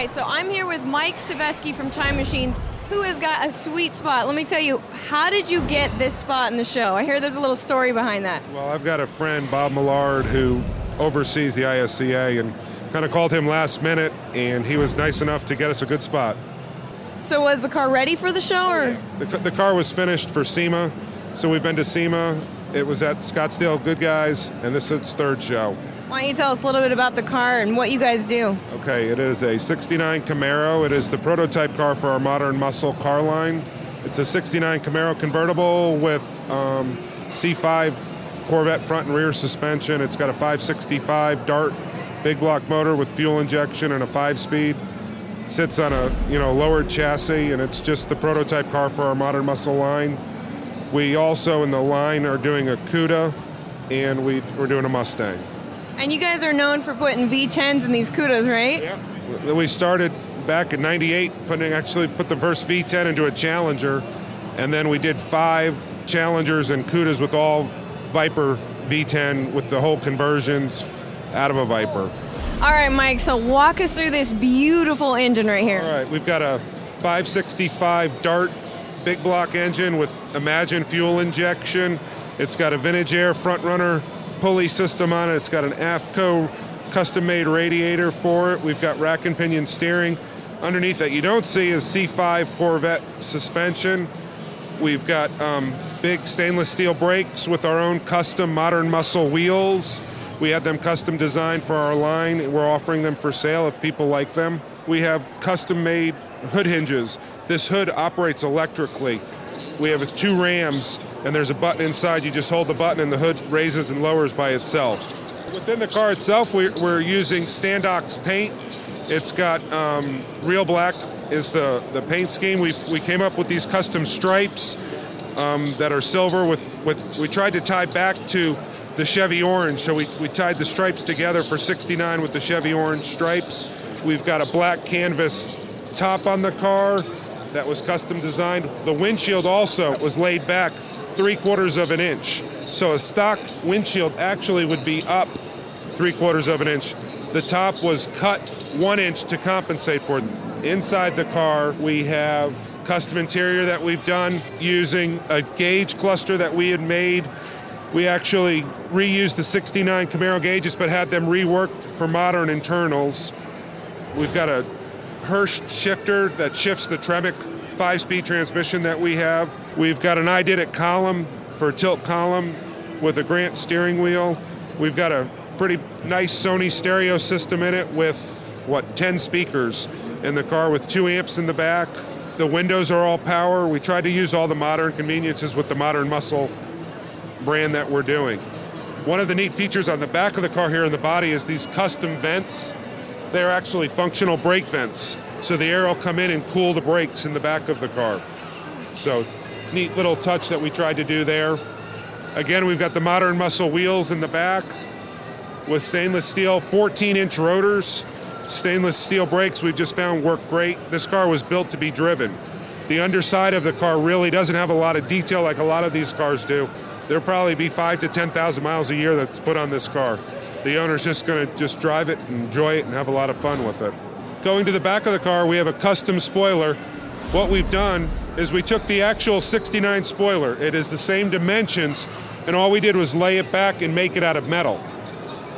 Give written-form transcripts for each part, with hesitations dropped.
right, so I'm here with Mike Staveski from Time Machines, who has got a sweet spot. Let me tell you, how did you get this spot in the show? I hear there's a little story behind that. Well, I've got a friend, Bob Millard, who oversees the ISCA, and kind of called him last minute, and he was nice enough to get us a good spot. So was the car ready for the show, or? The car was finished for SEMA, so we've been to SEMA. It was at Scottsdale Good Guys, and this is its third show. Why don't you tell us a little bit about the car and what you guys do? Okay, it is a 69 Camaro. It is the prototype car for our modern muscle car line. It's a 69 Camaro convertible with C5 Corvette front and rear suspension. It's got a 565 Dart big block motor with fuel injection and a 5-speed. Sits on a lowered chassis, and it's just the prototype car for our modern muscle line. We also in the line are doing a Cuda, and we're doing a Mustang. And you guys are known for putting V10s in these Cudas, right? Yeah. We started back in '98, put the first V10 into a Challenger, and then we did 5 Challengers and Cudas with all Viper V10 with the whole conversions out of a Viper. All right, Mike, so walk us through this beautiful engine right here. All right, we've got a 565 Dart big block engine with Imagine fuel injection. It's got a Vintage Air front runner pulley system on it. It's got an AFCO custom-made radiator for it. We've got rack and pinion steering. Underneath that you don't see is C5 Corvette suspension. We've got big stainless steel brakes with our own custom modern muscle wheels. We had them custom designed for our line. We're offering them for sale if people like them. We have custom-made hood hinges. This hood operates electrically. We have 2 rams, and there's a button inside. You just hold the button, and the hood raises and lowers by itself. Within the car itself, we're using Standox paint. It's got real black is the paint scheme. We came up with these custom stripes that are silver with we tried to tie back to the Chevy orange, so we tied the stripes together for '69 with the Chevy orange stripes. We've got a black canvas top on the car that was custom designed. The windshield also was laid back 3/4 of an inch. So a stock windshield actually would be up 3/4 of an inch. The top was cut 1 inch to compensate for it. Inside the car, we have custom interior that we've done using a gauge cluster that we had made. We actually reused the '69 Camaro gauges, but had them reworked for modern internals. We've got a Hirsch shifter that shifts the Tremec 5-speed transmission that we have. We've got an I Did It column for a tilt column with a Grant steering wheel. We've got a pretty nice Sony stereo system in it with, 10 speakers in the car with 2 amps in the back. The windows are all power. We tried to use all the modern conveniences with the modern muscle brand that we're doing. One of the neat features on the back of the car here in the body is these custom vents. They're actually functional brake vents. So the air will come in and cool the brakes in the back of the car. So neat little touch that we tried to do there. Again, we've got the modern muscle wheels in the back with stainless steel 14-inch rotors. Stainless steel brakes we've just found work great. This car was built to be driven. The underside of the car really doesn't have a lot of detail like a lot of these cars do. There'll probably be 5,000 to 10,000 miles a year that's put on this car. The owner's just going to drive it, enjoy it, and have a lot of fun with it. Going to the back of the car, we have a custom spoiler. What we've done is we took the actual '69 spoiler. It is the same dimensions, and all we did was lay it back and make it out of metal.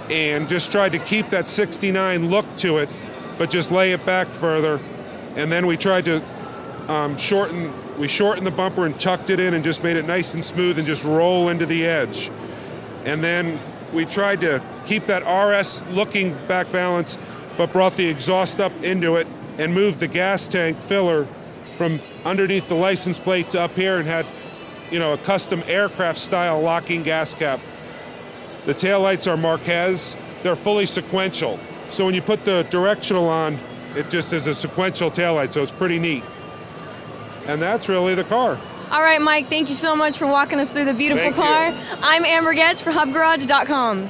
And just tried to keep that '69 look to it, but just lay it back further. And then we tried to shortened the bumper and tucked it in and just made it nice and smooth and just roll into the edge. And then we tried to keep that RS looking back balance, but brought the exhaust up into it and moved the gas tank filler from underneath the license plate to up here and had, a custom aircraft style locking gas cap. The taillights are Marquez. They're fully sequential. So when you put the directional on, it just is a sequential taillight, so it's pretty neat. And that's really the car. All right, Mike, thank you so much for walking us through the beautiful car. I'm Amber Getz for HubGarage.com.